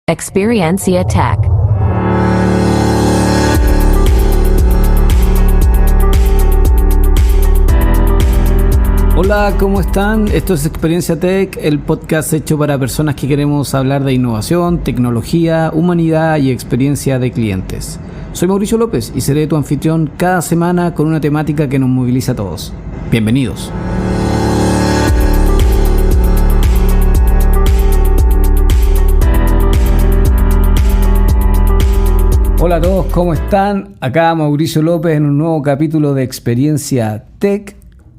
Experiencia Tech. Hola, ¿cómo están? Esto es Experiencia Tech, el podcast hecho para personas que queremos hablar de innovación, tecnología, humanidad y experiencia de clientes. Soy Mauricio López y seré tu anfitrión cada semana con una temática que nos moviliza a todos. Bienvenidos. Hola a todos, ¿cómo están? Acá Mauricio López en un nuevo capítulo de Experiencia Tech.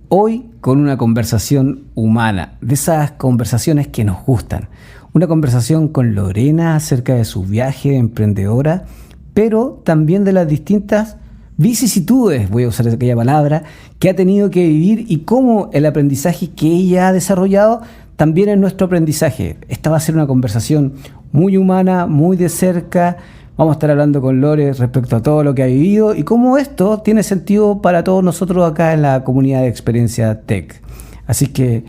Hoy con una conversación humana, de esas conversaciones que nos gustan. Una conversación con Lorena acerca de su viaje emprendedora, pero también de las distintas vicisitudes, voy a usar aquella palabra, que ha tenido que vivir y cómo el aprendizaje que ella ha desarrollado también es nuestro aprendizaje. Esta va a ser una conversación muy humana, muy de cerca. Vamos a estar hablando con Lore respecto a todo lo que ha vivido y cómo esto tiene sentido para todos nosotros acá en la comunidad de Experiencia Tech. Así que,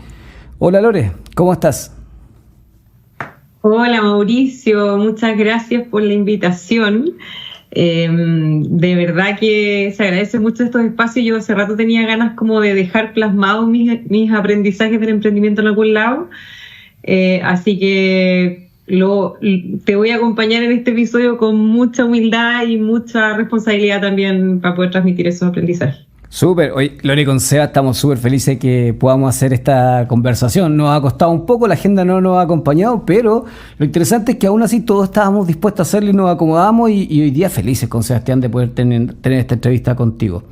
hola Lore, ¿cómo estás? Hola Mauricio, muchas gracias por la invitación. De verdad que se agradece mucho estos espacios. Yo hace rato tenía ganas como de dejar plasmados mis aprendizajes del emprendimiento en algún lado. Así que te voy a acompañar en este episodio con mucha humildad y mucha responsabilidad también para poder transmitir esos aprendizajes. Súper, hoy Lore con Seba estamos súper felices de que podamos hacer esta conversación. Nos ha costado un poco, la agenda no nos ha acompañado, pero lo interesante es que aún así todos estábamos dispuestos a hacerlo y nos acomodamos y hoy día felices con Sebastián de poder tener esta entrevista contigo.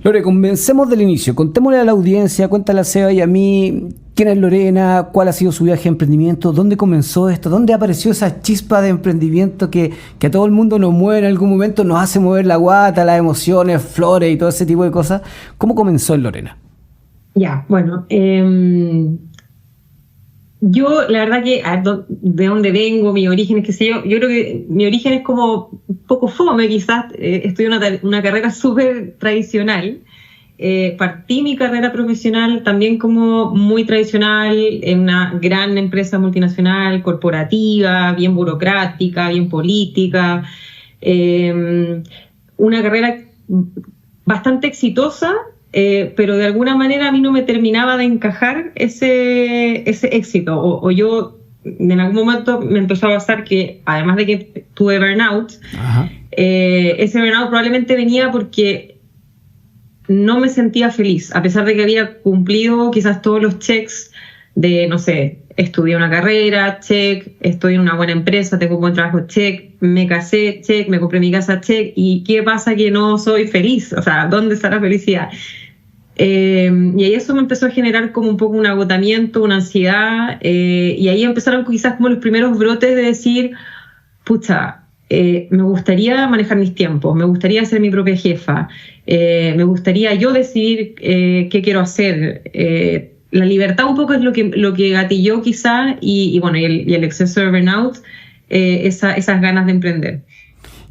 Lore, comencemos del inicio, contémosle a la audiencia, cuéntale a Seba y a mí quién es Lorena, cuál ha sido su viaje de emprendimiento, dónde comenzó esto, dónde apareció esa chispa de emprendimiento que a todo el mundo nos mueve en algún momento, nos hace mover la guata, las emociones, flores y todo ese tipo de cosas. ¿Cómo comenzó en Lorena? Ya, bueno, yo la verdad que de dónde vengo, mis orígenes, qué sé yo creo que mi origen es como un poco fome quizás. Estudié una carrera súper tradicional. Partí mi carrera profesional también como muy tradicional en una gran empresa multinacional, corporativa, bien burocrática, bien política. Una carrera bastante exitosa, pero de alguna manera a mí no me terminaba de encajar ese éxito. O yo en algún momento me empezó a pasar que, además de que tuve burnout, ese burnout probablemente venía porque no me sentía feliz, a pesar de que había cumplido quizás todos los checks de, no sé, estudié una carrera, check, estoy en una buena empresa, tengo un buen trabajo, check, me casé, check, me compré mi casa, check, y ¿qué pasa que no soy feliz? O sea, ¿dónde está la felicidad? Y ahí eso me empezó a generar como un poco un agotamiento, una ansiedad, y ahí empezaron quizás como los primeros brotes de decir, pucha, me gustaría manejar mis tiempos, me gustaría ser mi propia jefa, me gustaría yo decidir qué quiero hacer. La libertad un poco es lo que gatilló quizá y el exceso de burnout, esas ganas de emprender.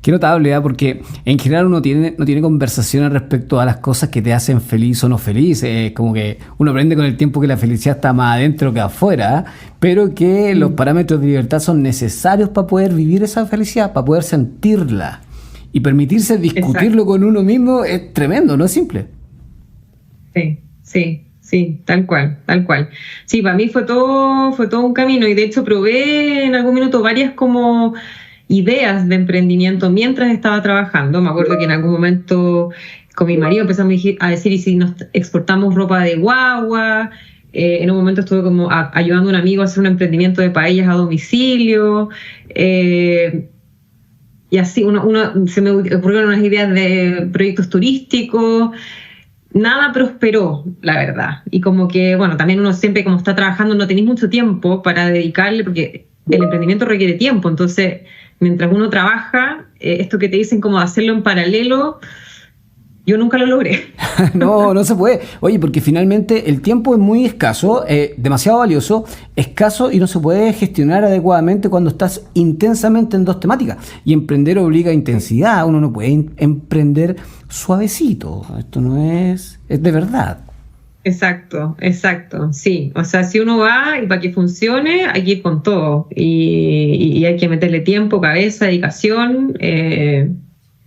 Qué notable, ¿eh? Porque en general uno no tiene conversaciones respecto a las cosas que te hacen feliz o no feliz. Como que uno aprende con el tiempo que la felicidad está más adentro que afuera, pero que los parámetros de libertad son necesarios para poder vivir esa felicidad, para poder sentirla. Y permitirse discutirlo con uno mismo es tremendo, no es simple. Sí, tal cual. Sí, para mí fue todo un camino y de hecho probé en algún minuto varias como ideas de emprendimiento mientras estaba trabajando. Me acuerdo que en algún momento con mi marido empezamos a decir, ¿y si nos exportamos ropa de guagua? En un momento estuve como ayudando a un amigo a hacer un emprendimiento de paellas a domicilio. Y así se me ocurrieron unas ideas de proyectos turísticos. Nada prosperó, la verdad. Y como que, bueno, también uno siempre como está trabajando no tenéis mucho tiempo para dedicarle, porque el emprendimiento requiere tiempo. Entonces, mientras uno trabaja, esto que te dicen como hacerlo en paralelo, yo nunca lo logré. No se puede. Oye, porque finalmente el tiempo es muy escaso, demasiado valioso, escaso y no se puede gestionar adecuadamente cuando estás intensamente en dos temáticas. Y emprender obliga a intensidad. Uno no puede emprender suavecito. Esto no es de verdad. Exacto, exacto, sí. O sea, si uno va y para que funcione hay que ir con todo y hay que meterle tiempo, cabeza, dedicación.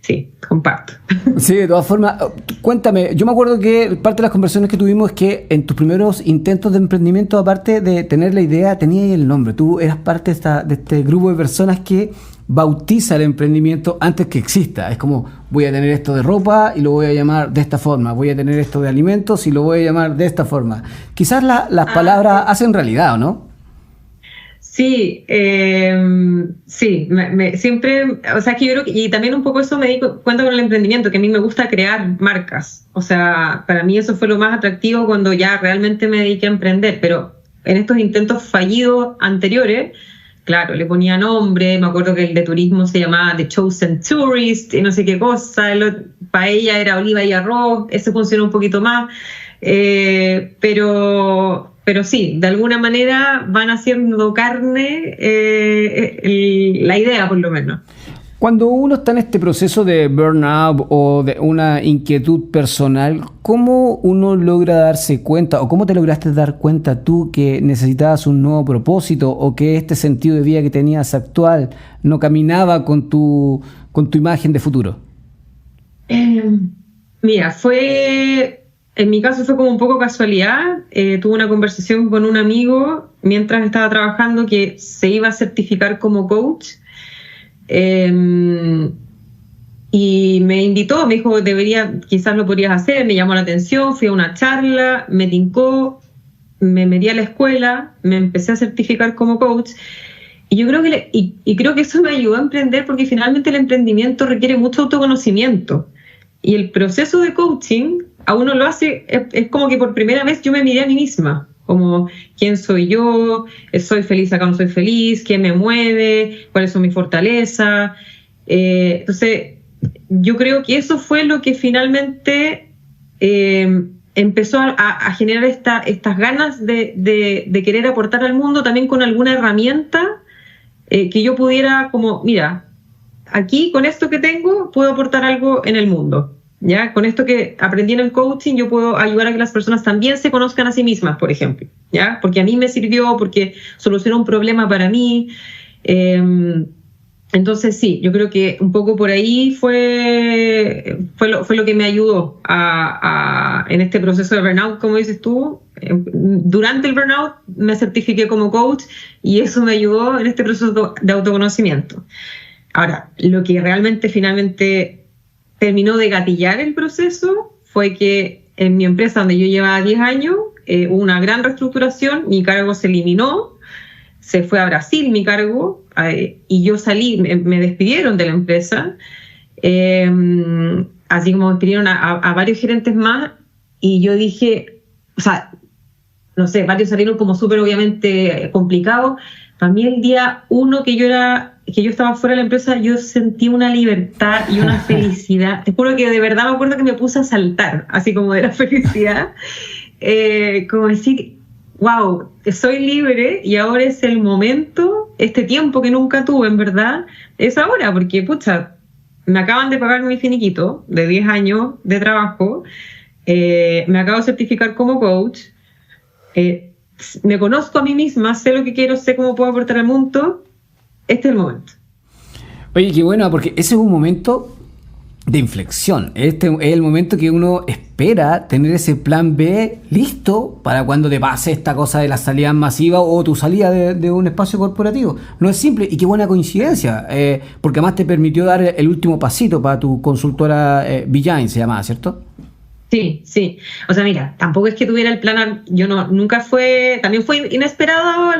Sí, comparto. Sí, de todas formas, cuéntame, yo me acuerdo que parte de las conversaciones que tuvimos es que en tus primeros intentos de emprendimiento, aparte de tener la idea, tenías el nombre. Tú eras parte de este grupo de personas que bautiza el emprendimiento antes que exista. Es como, voy a tener esto de ropa y lo voy a llamar de esta forma. Voy a tener esto de alimentos y lo voy a llamar de esta forma. Quizás las palabras hacen realidad, ¿o no? Sí, sí, siempre, o sea, que yo creo que, y también un poco eso me di cuenta con el emprendimiento, que a mí me gusta crear marcas. O sea, para mí eso fue lo más atractivo cuando ya realmente me dediqué a emprender, pero en estos intentos fallidos anteriores, claro, le ponía nombre, me acuerdo que el de turismo se llamaba The Chosen Tourist y no sé qué cosa, paella era oliva y arroz, ese funcionó un poquito más, pero sí, de alguna manera van haciendo carne la idea, por lo menos. Cuando uno está en este proceso de burnout o de una inquietud personal, ¿cómo uno logra darse cuenta o cómo te lograste dar cuenta tú que necesitabas un nuevo propósito o que este sentido de vida que tenías actual no caminaba con tu imagen de futuro? Mira, en mi caso fue como un poco casualidad. Tuve una conversación con un amigo mientras estaba trabajando que se iba a certificar como coach. Y me invitó, me dijo, quizás lo podrías hacer, me llamó la atención, fui a una charla, me tincó, me metí a la escuela, me empecé a certificar como coach. Y yo creo creo que eso me ayudó a emprender porque finalmente el emprendimiento requiere mucho autoconocimiento. Y el proceso de coaching a uno lo hace, es como que por primera vez yo me miré a mí misma, como quién soy yo, soy feliz acá, no soy feliz, qué me mueve, cuáles son mis fortalezas. Entonces, yo creo que eso fue lo que finalmente empezó a generar estas ganas de querer aportar al mundo también con alguna herramienta que yo pudiera como, mira, aquí con esto que tengo puedo aportar algo en el mundo. ¿Ya? Con esto que aprendí en el coaching, yo puedo ayudar a que las personas también se conozcan a sí mismas, por ejemplo, ¿ya? Porque a mí me sirvió, porque solucionó un problema para mí. Entonces, sí, yo creo que un poco por ahí fue lo que me ayudó en este proceso de burnout, como dices tú. Durante el burnout me certifiqué como coach y eso me ayudó en este proceso de autoconocimiento. Ahora, lo que realmente finalmente terminó de gatillar el proceso fue que en mi empresa donde yo llevaba 10 años hubo una gran reestructuración, mi cargo se eliminó, se fue a Brasil mi cargo y yo salí, me despidieron de la empresa, así como despidieron a varios gerentes más y yo dije, o sea, no sé, varios salieron como súper obviamente complicados. Para mí el día uno que yo estaba fuera de la empresa, yo sentí una libertad y una felicidad. Te juro que de verdad me acuerdo que me puse a saltar, así como de la felicidad. Como decir, wow, soy libre y ahora es el momento, este tiempo que nunca tuve, en verdad, es ahora, porque, pucha, me acaban de pagar mi finiquito de 10 años de trabajo, me acabo de certificar como coach, me conozco a mí misma, sé lo que quiero, sé cómo puedo aportar al mundo. Este es el momento. Oye, qué bueno, porque ese es un momento de inflexión. Este es el momento que uno espera tener ese plan B listo para cuando te pase esta cosa de la salida masiva o tu salida de un espacio corporativo. No es simple y qué buena coincidencia, porque además te permitió dar el último pasito para tu consultora Beeline, se llamaba, ¿cierto? Sí, sí. O sea, mira, tampoco es que tuviera el plan, también fue inesperado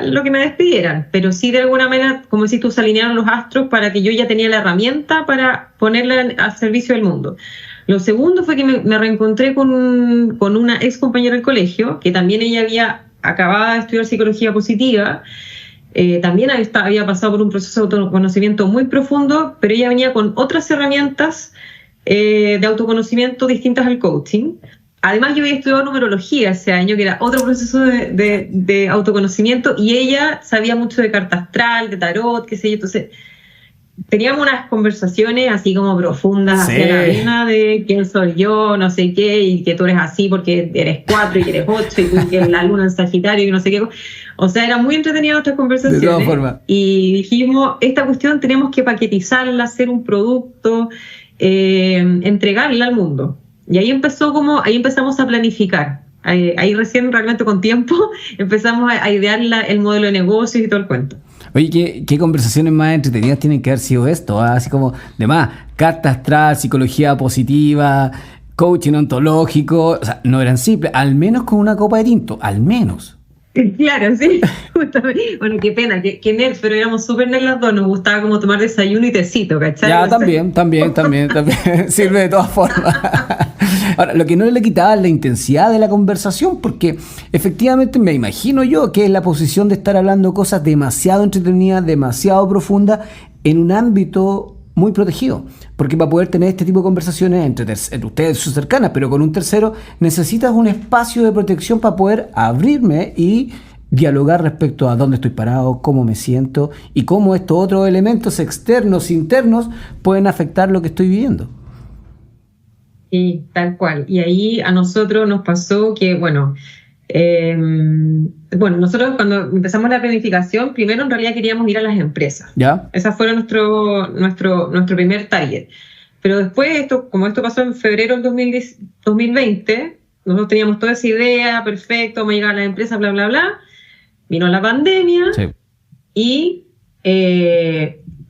lo que me despidieran, pero sí de alguna manera, como si tú se alinearon los astros para que yo ya tenía la herramienta para ponerla al servicio del mundo. Lo segundo fue que me reencontré con una ex compañera del colegio, que también ella había acabado de estudiar psicología positiva, también había pasado por un proceso de autoconocimiento muy profundo, pero ella venía con otras herramientas de autoconocimiento distintas al coaching. Además, yo había estudiado numerología ese año, que era otro proceso de autoconocimiento, y ella sabía mucho de carta astral, de tarot, qué sé yo. Entonces, teníamos unas conversaciones así como profundas, Sí. hacia la arena de quién soy yo, no sé qué, y que tú eres así porque eres 4 y eres 8 y tú que la luna en Sagitario y no sé qué. O sea, era muy entretenida nuestras conversaciones. De todas formas. Y dijimos, esta cuestión tenemos que paquetizarla, hacer un producto, entregarla al mundo. Y ahí empezamos a planificar. Ahí recién, realmente con tiempo, empezamos a idear el modelo de negocios y todo el cuento. Oye, ¿qué conversaciones más entretenidas tienen que haber sido esto? Así como, de más, carta astral, psicología positiva, coaching ontológico. O sea, no eran simples, al menos con una copa de tinto, al menos. Claro, sí, justamente. Bueno, qué pena, que nerds, pero éramos súper nerds las dos, nos gustaba como tomar desayuno y tecito, ¿cachai? Ya, también, sirve de todas formas. Ahora, lo que no le quitaba es la intensidad de la conversación, porque efectivamente me imagino yo que es la posición de estar hablando cosas demasiado entretenidas, demasiado profundas, en un ámbito muy protegido, porque para poder tener este tipo de conversaciones entre ustedes sus cercanas, pero con un tercero, necesitas un espacio de protección para poder abrirme y dialogar respecto a dónde estoy parado, cómo me siento y cómo estos otros elementos externos, internos, pueden afectar lo que estoy viviendo. Sí, tal cual. Y ahí a nosotros nos pasó que, bueno, nosotros cuando empezamos la planificación, primero en realidad queríamos ir a las empresas. ¿Ya? Ese fue nuestro primer target. Pero después, como esto pasó en febrero del 2020, nosotros teníamos toda esa idea, perfecto, vamos a llegar a las empresas, bla, bla, bla. Vino la pandemia Sí. y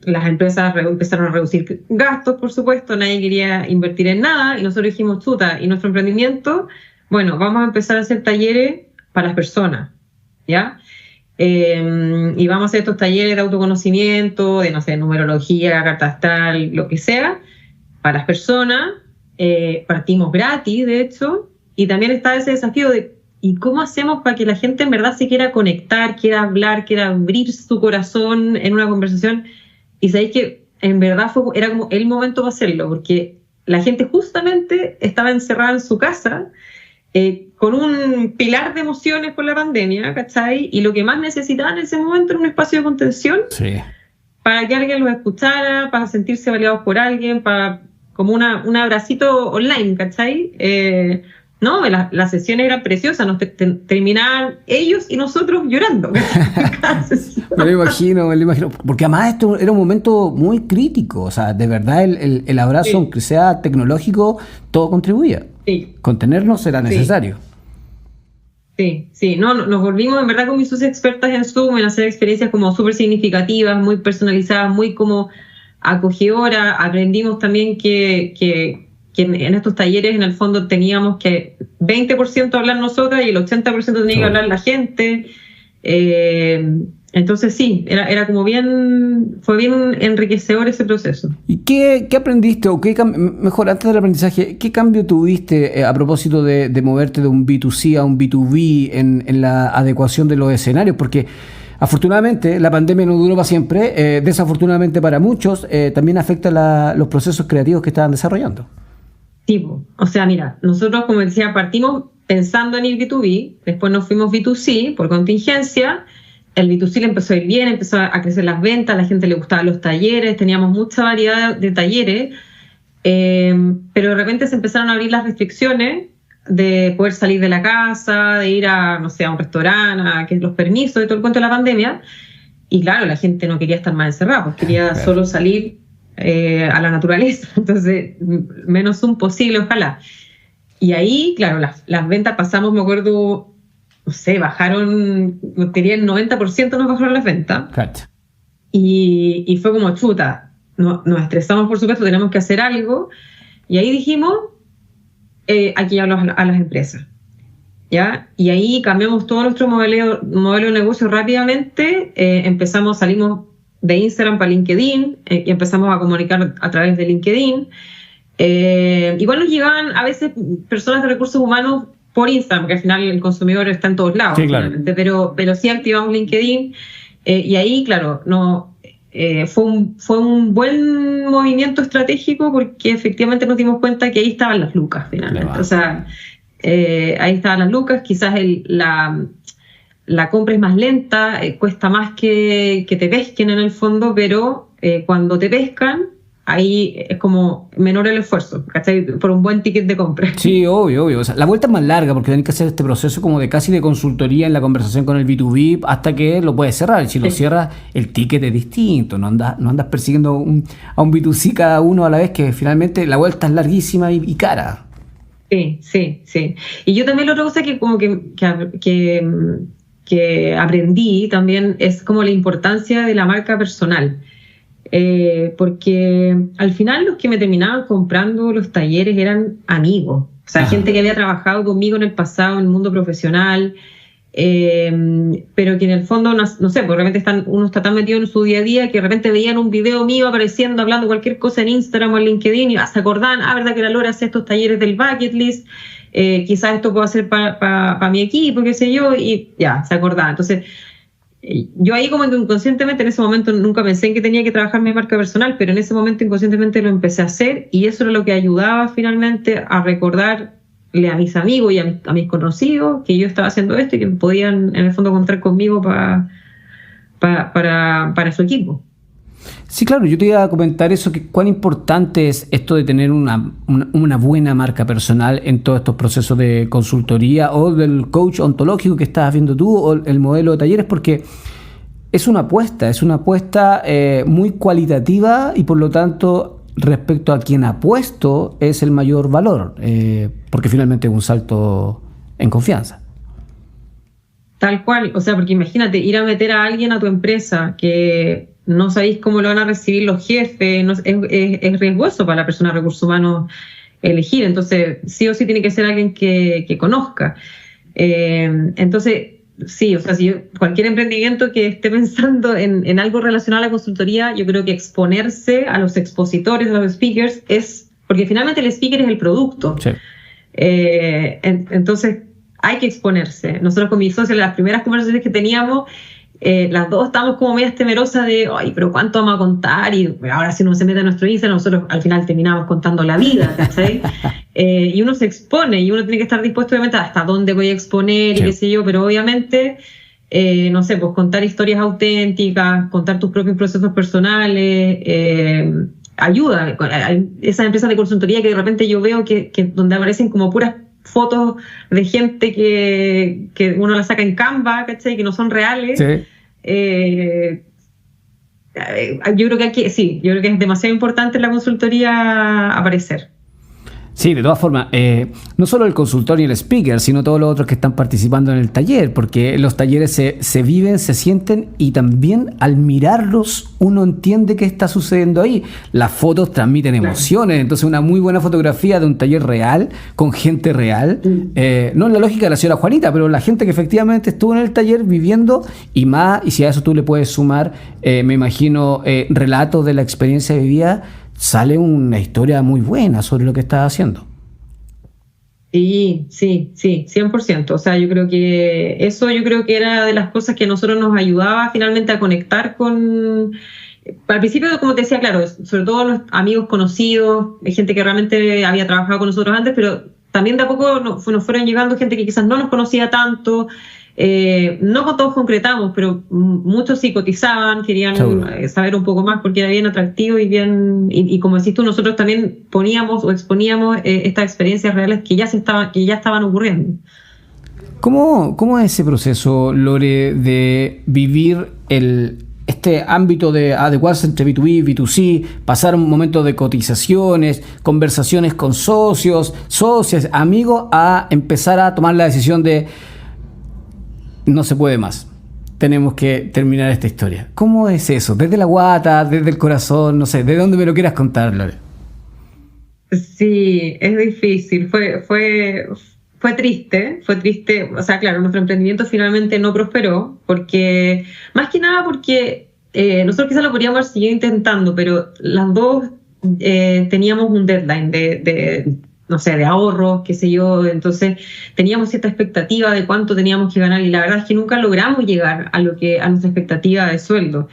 las empresas empezaron a reducir gastos, por supuesto, nadie quería invertir en nada y nosotros dijimos, chuta, y nuestro emprendimiento, bueno, vamos a empezar a hacer talleres para las personas, ¿ya? Y vamos a hacer estos talleres de autoconocimiento, de, no sé, numerología, carta astral, lo que sea, para las personas. Partimos gratis, de hecho, y también está ese desafío de ¿y cómo hacemos para que la gente en verdad se quiera conectar, quiera hablar, quiera abrir su corazón en una conversación? Y sabéis que en verdad era como el momento para hacerlo, porque la gente justamente estaba encerrada en su casa, con un pilar de emociones por la pandemia, ¿cachai? Y lo que más necesitaban en ese momento era un espacio de contención, Sí. para que alguien los escuchara, para sentirse validados por alguien, para como un abracito online, ¿cachai? No, las sesiones eran preciosas, terminaban ellos y nosotros llorando. Me lo imagino, porque además esto era un momento muy crítico, o sea, de verdad el abrazo, Sí. aunque sea tecnológico, todo contribuía. Sí. Contenernos era necesario. Sí, no, nos volvimos en verdad con mis socias expertas en Zoom, en hacer experiencias como súper significativas, muy personalizadas, muy como acogedoras. Aprendimos también que en estos talleres en el fondo teníamos que 20% hablar nosotras y el 80% tenía que hablar la gente. Entonces sí, era como fue bien enriquecedor ese proceso. ¿Y qué aprendiste, o mejor, antes del aprendizaje, qué cambio tuviste a propósito de moverte de un B2C a un B2B en la adecuación de los escenarios? Porque afortunadamente la pandemia no duró para siempre, desafortunadamente para muchos también afecta los procesos creativos que estaban desarrollando. Sí, o sea, mira, nosotros, como decía, partimos pensando en ir B2B, después nos fuimos B2C por contingencia. El B2C le empezó a ir bien, empezó a crecer las ventas, a la gente le gustaban los talleres, teníamos mucha variedad de talleres, pero de repente se empezaron a abrir las restricciones de poder salir de la casa, de ir a, no sé, a un restaurante, que los permisos y todo el cuento de la pandemia. Y claro, la gente no quería estar más encerrada, pues quería solo salir a la naturaleza, entonces menos un posible, ojalá. Y ahí, claro, las ventas pasamos, me acuerdo, no sé, bajaron, diría el 90% nos bajaron las ventas. Cacha. Y fue como chuta, nos estresamos, por supuesto, tenemos que hacer algo. Y ahí dijimos, aquí hablamos a las empresas, ¿ya? Y ahí cambiamos todo nuestro modelo de negocio rápidamente, salimos de Instagram para LinkedIn, y empezamos a comunicar a través de LinkedIn. Igual nos llegaban a veces personas de recursos humanos por Instagram, porque al final el consumidor está en todos lados, sí, claro. pero sí activamos LinkedIn, y ahí, claro, fue un buen movimiento estratégico, porque efectivamente nos dimos cuenta que ahí estaban las lucas finalmente. Claro. O sea, ahí estaban las lucas, quizás la compra es más lenta, cuesta más que te pesquen en el fondo, pero cuando te pescan, ahí es como menor el esfuerzo, ¿cachai? Por un buen ticket de compra. Sí, obvio. O sea, la vuelta es más larga porque tenés que hacer este proceso como de casi de consultoría en la conversación con el B2B hasta que lo puedes cerrar. Y si lo cierras, el ticket es distinto. No andas persiguiendo a un B2C cada uno a la vez, que finalmente la vuelta es larguísima y cara. Sí. Y yo también la otra cosa que como que aprendí también es como la importancia de la marca personal. Porque al final los que me terminaban comprando los talleres eran amigos, o sea, gente que había trabajado conmigo en el pasado en el mundo profesional, pero que en el fondo, no sé, porque realmente uno está tan metido en su día a día que de repente veían un video mío apareciendo, hablando cualquier cosa en Instagram o en LinkedIn y se acordaban, verdad que la Lore hace estos talleres del bucket list, quizás esto puedo hacer para mi equipo, qué sé yo, y ya, se acordaban. Entonces, yo ahí como que inconscientemente en ese momento nunca pensé en que tenía que trabajar mi marca personal, pero en ese momento inconscientemente lo empecé a hacer y eso era lo que ayudaba finalmente a recordarle a mis amigos y a mis conocidos que yo estaba haciendo esto y que podían en el fondo contar conmigo para su equipo. Sí, claro, yo te iba a comentar eso, que cuán importante es esto de tener una buena marca personal en todos estos procesos de consultoría o del coach ontológico que estás viendo tú o el modelo de talleres, porque es una apuesta muy cualitativa y por lo tanto respecto a quien ha puesto es el mayor valor, porque finalmente es un salto en confianza. Tal cual, o sea, porque imagínate ir a meter a alguien a tu empresa que no sabéis cómo lo van a recibir los jefes, es riesgoso para la persona de recursos humanos elegir, entonces sí o sí tiene que ser alguien que conozca. Entonces, sí, o sea, si cualquier emprendimiento que esté pensando en algo relacionado a la consultoría, yo creo que exponerse a los expositores, a los speakers, porque finalmente el speaker es el producto. Sí. Entonces, hay que exponerse. Nosotros con mis socios, las primeras conversaciones que teníamos, las dos estábamos como medias temerosas de, ay, pero ¿cuánto vamos a contar? Y ahora si uno se mete a nuestro Instagram, nosotros al final terminamos contando la vida, ¿cachai? Y uno se expone y uno tiene que estar dispuesto, obviamente, hasta dónde voy a exponer y qué sé yo, pero obviamente, no sé, pues contar historias auténticas, contar tus propios procesos personales, ayuda. Esas empresas de consultoría que de repente yo veo que donde aparecen como puras fotos de gente que uno la saca en Canva, ¿cachai? Que no son reales. Sí. Yo creo que es demasiado importante en la consultoría aparecer. Sí, de todas formas, no solo el consultor y el speaker, sino todos los otros que están participando en el taller, porque los talleres se viven, se sienten y también al mirarlos uno entiende qué está sucediendo ahí. Las fotos transmiten emociones, entonces una muy buena fotografía de un taller real, con gente real, no en la lógica de la señora Juanita, pero la gente que efectivamente estuvo en el taller viviendo y si a eso tú le puedes sumar, me imagino, relatos de la experiencia vivida, sale una historia muy buena sobre lo que estás haciendo. Sí, 100%. O sea, yo creo que era de las cosas que a nosotros nos ayudaba finalmente a conectar con... Al principio, como te decía, claro, sobre todo los amigos conocidos, gente que realmente había trabajado con nosotros antes, pero también de a poco nos fueron llegando gente que quizás no nos conocía tanto. No con todos concretamos, pero muchos sí cotizaban, querían saber un poco más porque era bien atractivo y como decís tú, nosotros también poníamos o exponíamos estas experiencias reales que ya estaban ocurriendo. ¿Cómo es ese proceso, Lore, de vivir este ámbito de adecuarse entre B2B y B2C, pasar un momento de cotizaciones, conversaciones con socios, socias, amigos, a empezar a tomar la decisión de no se puede más, tenemos que terminar esta historia? ¿Cómo es eso? ¿Desde la guata, desde el corazón? No sé, ¿de dónde me lo quieras contar, Lore? Sí, es difícil, fue triste, o sea, claro, nuestro emprendimiento finalmente no prosperó, porque, más que nada porque nosotros quizás lo podríamos haber seguido intentando, pero las dos teníamos un deadline no sé, de ahorros, qué sé yo, entonces teníamos cierta expectativa de cuánto teníamos que ganar y la verdad es que nunca logramos llegar a nuestra expectativa de sueldo.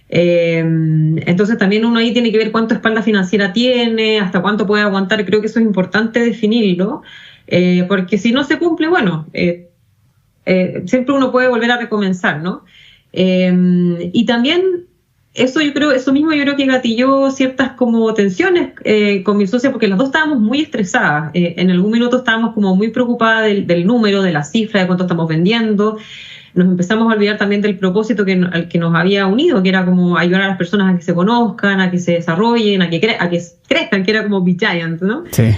Entonces también uno ahí tiene que ver cuánto espalda financiera tiene, hasta cuánto puede aguantar, creo que eso es importante definirlo, porque si no se cumple, bueno, siempre uno puede volver a recomenzar, ¿no? Y también eso mismo yo creo que gatilló ciertas como tensiones con mi socia, porque las dos estábamos muy estresadas. En algún minuto estábamos como muy preocupadas del número, de la cifra, de cuánto estamos vendiendo. Nos empezamos a olvidar también del propósito al que nos había unido, que era como ayudar a las personas a que se conozcan, a que se desarrollen, a que crezcan, que era como Be Giant, ¿no? Sí.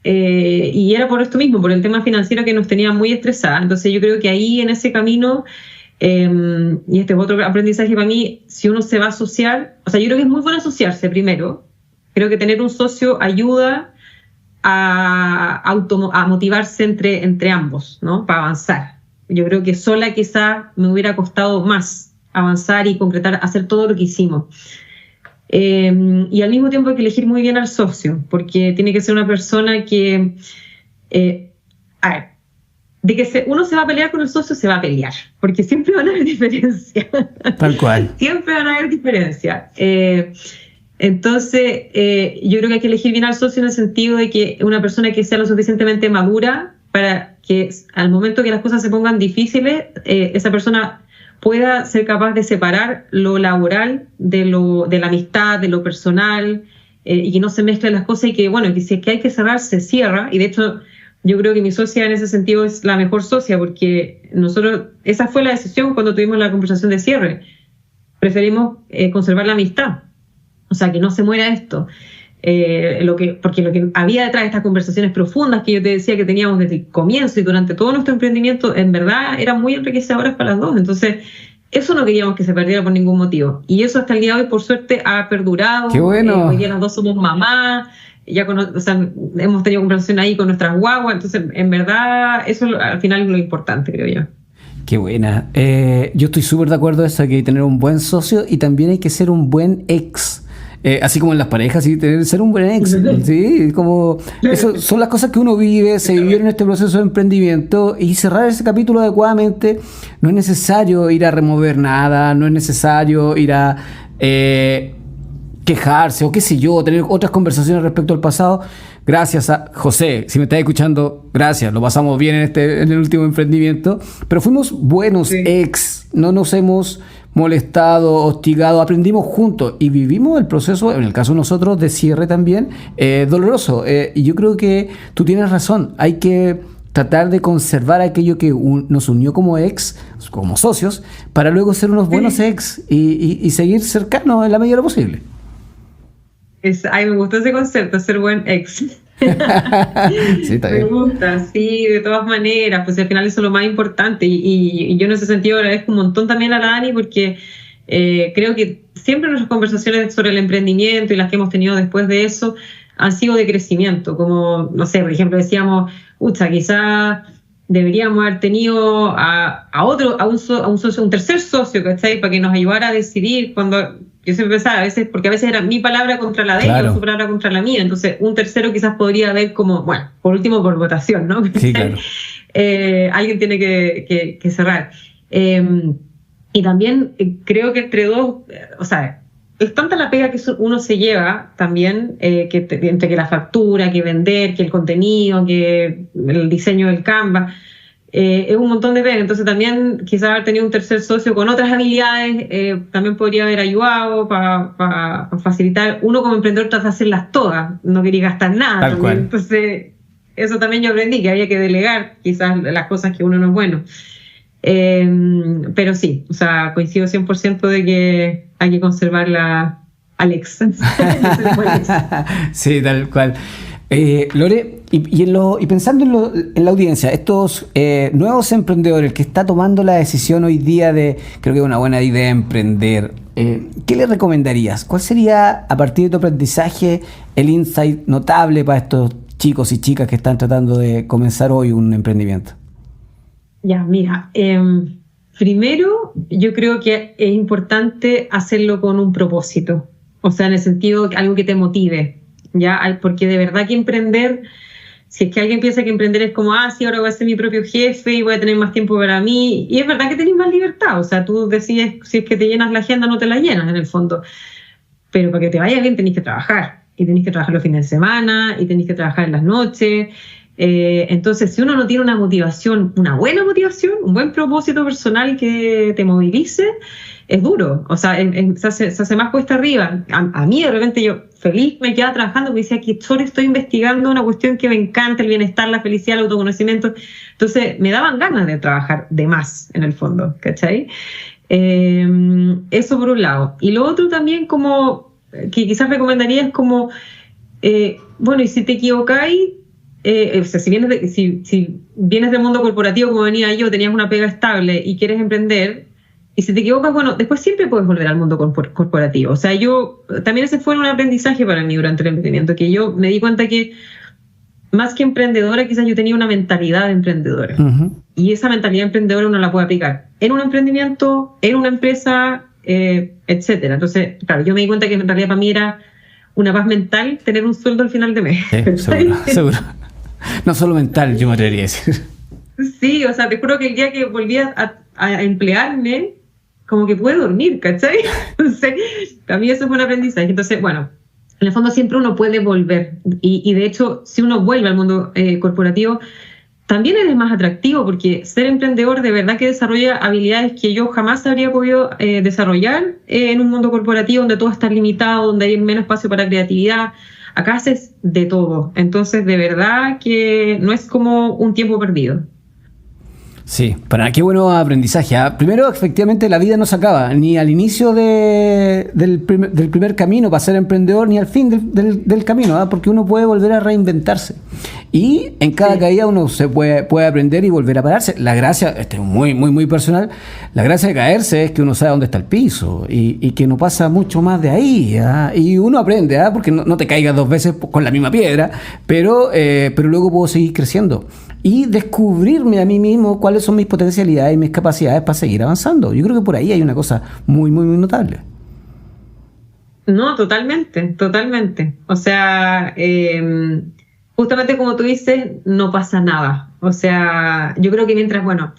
Y era por esto mismo, por el tema financiero que nos tenía muy estresadas. Entonces yo creo que ahí en ese camino, y este es otro aprendizaje para mí, si uno se va a asociar, o sea, yo creo que es muy bueno asociarse primero. Creo que tener un socio ayuda a motivarse entre ambos, ¿no? Para avanzar. Yo creo que sola quizá me hubiera costado más avanzar y concretar, hacer todo lo que hicimos. Y al mismo tiempo hay que elegir muy bien al socio, porque tiene que ser una persona que, uno se va a pelear con el socio, se va a pelear, porque siempre van a haber diferencias. Tal cual. Siempre van a haber diferencias. Entonces, yo creo que hay que elegir bien al socio en el sentido de que una persona que sea lo suficientemente madura para que al momento que las cosas se pongan difíciles, esa persona pueda ser capaz de separar lo laboral de la amistad, de lo personal, y que no se mezclen las cosas, y que, bueno, que si es que hay que cerrar, se cierra. Y de hecho, yo creo que mi socia en ese sentido es la mejor socia, porque esa fue la decisión cuando tuvimos la conversación de cierre. Preferimos conservar la amistad, o sea, que no se muera esto. Porque lo que había detrás de estas conversaciones profundas que yo te decía que teníamos desde el comienzo y durante todo nuestro emprendimiento, en verdad eran muy enriquecedoras para las dos. Entonces, eso no queríamos que se perdiera por ningún motivo. Y eso hasta el día de hoy, por suerte, ha perdurado. ¡Qué bueno! Hoy día las dos somos mamás, hemos tenido conversación ahí con nuestras guaguas. Entonces, en verdad, eso al final es lo importante, creo yo. Qué buena. Yo estoy súper de acuerdo en eso, que hay que tener un buen socio y también hay que ser un buen ex. Así como en las parejas, ¿sí? Ser un buen ex, ¿sí? Como eso son las cosas que uno vive, se vivieron en este proceso de emprendimiento, y cerrar ese capítulo adecuadamente. No es necesario ir a remover nada, no es necesario ir a quejarse o qué sé yo, tener otras conversaciones respecto al pasado. Gracias a José, si me estás escuchando, gracias, lo pasamos bien en el último emprendimiento, pero fuimos buenos ex, no nos hemos molestado, hostigado, aprendimos juntos y vivimos el proceso, en el caso de nosotros, de cierre también, doloroso. Y yo creo que tú tienes razón, hay que tratar de conservar aquello que nos unió como ex, como socios, para luego ser unos buenos ex y seguir cercanos en la medida de lo posible. Me gustó ese concepto, ser buen ex. Sí, está bien. Me gusta, sí, de todas maneras, pues al final eso es lo más importante, y yo en ese sentido agradezco un montón también a la Dani, porque creo que siempre nuestras conversaciones sobre el emprendimiento y las que hemos tenido después de eso han sido de crecimiento, como, no sé, por ejemplo, decíamos, quizás deberíamos haber tenido un tercer socio, ¿cachai? Para que nos ayudara a decidir cuando... Yo siempre pensaba, porque a veces era mi palabra contra la de ella, o su palabra contra la mía. Entonces, un tercero quizás podría haber como, bueno, por último, por votación, ¿no? Sí, claro. Alguien tiene que cerrar. Y también creo que entre dos, es tanta la pega que uno se lleva también, entre que la factura, que vender, que el contenido, que el diseño del Canva. Es un montón de pega, entonces también quizás haber tenido un tercer socio con otras habilidades también podría haber ayudado para facilitar. Uno como emprendedor trata de hacerlas todas, no quería gastar nada también. Entonces eso también yo aprendí, que había que delegar quizás las cosas que uno no es bueno. Pero sí, coincido 100% de que hay que conservar al ex. Sí, tal cual. Lore, y pensando en la audiencia, estos nuevos emprendedores que está tomando la decisión hoy día creo que es una buena idea emprender, ¿qué le recomendarías? ¿Cuál sería, a partir de tu aprendizaje, el insight notable para estos chicos y chicas que están tratando de comenzar hoy un emprendimiento? Ya, mira, primero yo creo que es importante hacerlo con un propósito, en el sentido de algo que te motive. ¿Ya? Porque de verdad que emprender, si es que alguien piensa que emprender es como, sí, ahora voy a ser mi propio jefe y voy a tener más tiempo para mí, y es verdad que tenés más libertad, tú decides si es que te llenas la agenda o no te la llenas en el fondo, pero para que te vaya bien tenés que trabajar, y tenés que trabajar los fines de semana, y tenés que trabajar en las noches, Entonces, si uno no tiene una motivación, una buena motivación, un buen propósito personal que te movilice, es duro, o sea, se hace más cuesta arriba. A mí de repente yo feliz me quedaba trabajando porque decía que solo estoy investigando una cuestión que me encanta, el bienestar, la felicidad, el autoconocimiento. Entonces me daban ganas de trabajar de más en el fondo, ¿cachai? Eso por un lado. Y lo otro también como que quizás recomendaría es como, bueno, y si te equivocáis, o sea, si vienes del mundo corporativo como venía yo, tenías una pega estable y quieres emprender, y si te equivocas, bueno, después siempre puedes volver al mundo corporativo. O sea, también ese fue un aprendizaje para mí durante el emprendimiento, que yo me di cuenta que más que emprendedora, quizás yo tenía una mentalidad de emprendedora. Uh-huh. Y esa mentalidad emprendedora uno la puede aplicar en un emprendimiento, en una empresa, etcétera. Entonces, claro, yo me di cuenta que en realidad para mí era una paz mental tener un sueldo al final de mes. Seguro. No solo mental, yo me atrevería a decir. Sí, o sea, te juro que el día que volví a emplearme, como que pude dormir, ¿cachai? Entonces, para mí eso fue un aprendizaje. Entonces, bueno, en el fondo siempre uno puede volver. Y de hecho, si uno vuelve al mundo corporativo, también eres más atractivo, porque ser emprendedor de verdad que desarrolla habilidades que yo jamás habría podido desarrollar en un mundo corporativo donde todo está limitado, donde hay menos espacio para creatividad. Acá haces de todo. Entonces, de verdad que no es como un tiempo perdido. Sí, para qué bueno aprendizaje. Primero, efectivamente, la vida no se acaba, ni al inicio del primer camino para ser emprendedor, ni al fin del camino, porque uno puede volver a reinventarse. Y en cada caída uno se puede aprender y volver a pararse. La gracia, este es muy, muy, muy personal, la gracia de caerse es que uno sabe dónde está el piso y que no pasa mucho más de ahí. Y uno aprende, porque no te caigas 2 veces con la misma piedra, pero luego puedo seguir creciendo. Y descubrirme a mí mismo cuáles son mis potencialidades y mis capacidades para seguir avanzando. Yo creo que por ahí hay una cosa muy, muy, muy notable. No, totalmente. O sea, justamente como tú dices, no pasa nada. O sea, yo creo que mientras, bueno,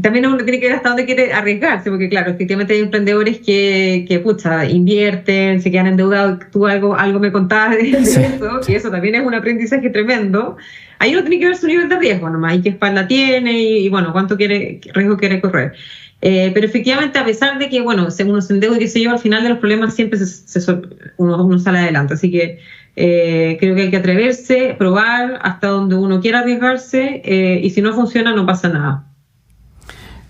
también uno tiene que ver hasta dónde quiere arriesgarse, porque claro, efectivamente hay emprendedores que pucha, invierten, se quedan endeudados. Tú algo me contabas de eso, y eso también es un aprendizaje tremendo. Ahí uno tiene que ver su nivel de riesgo nomás, y qué espalda tiene, y bueno, qué riesgo quiere correr. Pero efectivamente, a pesar de que, bueno, uno se endeuda y qué sé yo, al final de los problemas siempre uno sale adelante. Así que creo que hay que atreverse, probar hasta donde uno quiera arriesgarse, y si no funciona, no pasa nada.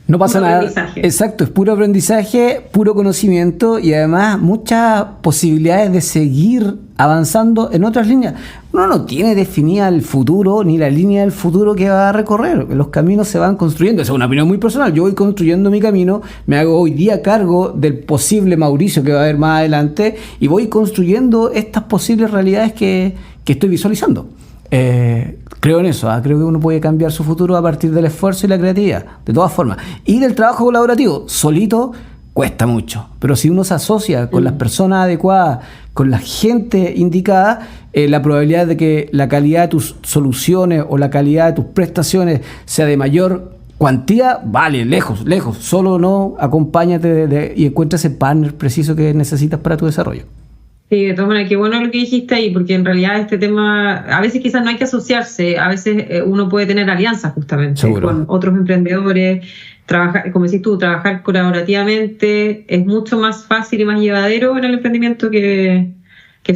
No pasa nada. Exacto, es puro aprendizaje, puro conocimiento y además muchas posibilidades de seguir avanzando en otras líneas. Uno no tiene definida el futuro ni la línea del futuro que va a recorrer. Los caminos se van construyendo. Esa es una opinión muy personal. Yo voy construyendo mi camino, me hago hoy día cargo del posible Mauricio que va a haber más adelante y voy construyendo estas posibles realidades que estoy visualizando. Creo en eso, creo que uno puede cambiar su futuro a partir del esfuerzo y la creatividad, de todas formas. Y del trabajo colaborativo, solito cuesta mucho, pero si uno se asocia con las personas adecuadas, con la gente indicada, la probabilidad de que la calidad de tus soluciones o la calidad de tus prestaciones sea de mayor cuantía, vale, lejos. Solo no, acompáñate y encuentra ese partner preciso que necesitas para tu desarrollo. Sí, de todas maneras, qué bueno lo que dijiste ahí, porque en realidad este tema, a veces quizás no hay que asociarse, a veces uno puede tener alianzas justamente con otros emprendedores, trabajar, como decís tú, trabajar colaborativamente es mucho más fácil y más llevadero en el emprendimiento que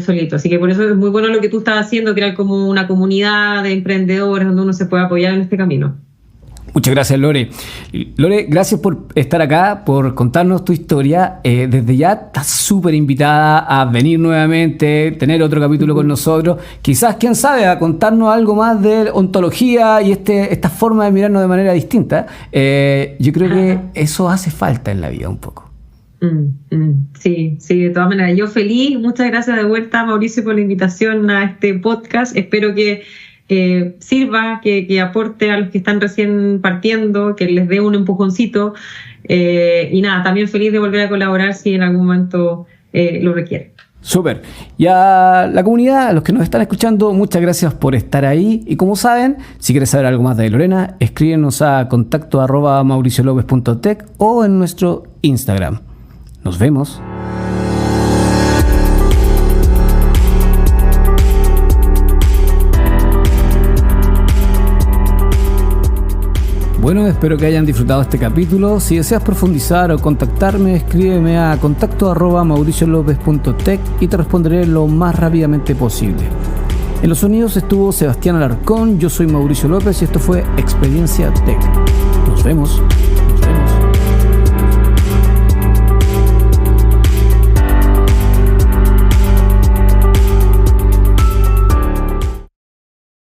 solito. Así que por eso es muy bueno lo que tú estás haciendo, crear como una comunidad de emprendedores donde uno se pueda apoyar en este camino. Muchas gracias, Lore. Lore, gracias por estar acá, por contarnos tu historia. Desde ya estás súper invitada a venir nuevamente, tener otro capítulo con nosotros. Quizás, quién sabe, a contarnos algo más de ontología y esta forma de mirarnos de manera distinta. Yo creo que eso hace falta en la vida un poco. Sí, de todas maneras. Yo feliz. Muchas gracias de vuelta, Mauricio, por la invitación a este podcast. Espero que sirva, que aporte a los que están recién partiendo, que les dé un empujoncito, y nada, también feliz de volver a colaborar si en algún momento lo requiere. Súper. Y a la comunidad, a los que nos están escuchando, muchas gracias por estar ahí. Y como saben, si quieres saber algo más de Lorena, escríbenos a contacto@mauriciolopez.tech o en nuestro Instagram. Nos vemos. Bueno, espero que hayan disfrutado este capítulo. Si deseas profundizar o contactarme, escríbeme a contacto@mauriciolopez.tech y te responderé lo más rápidamente posible. En los sonidos estuvo Sebastián Alarcón, yo soy Mauricio López y esto fue Experiencia Tech. Nos vemos.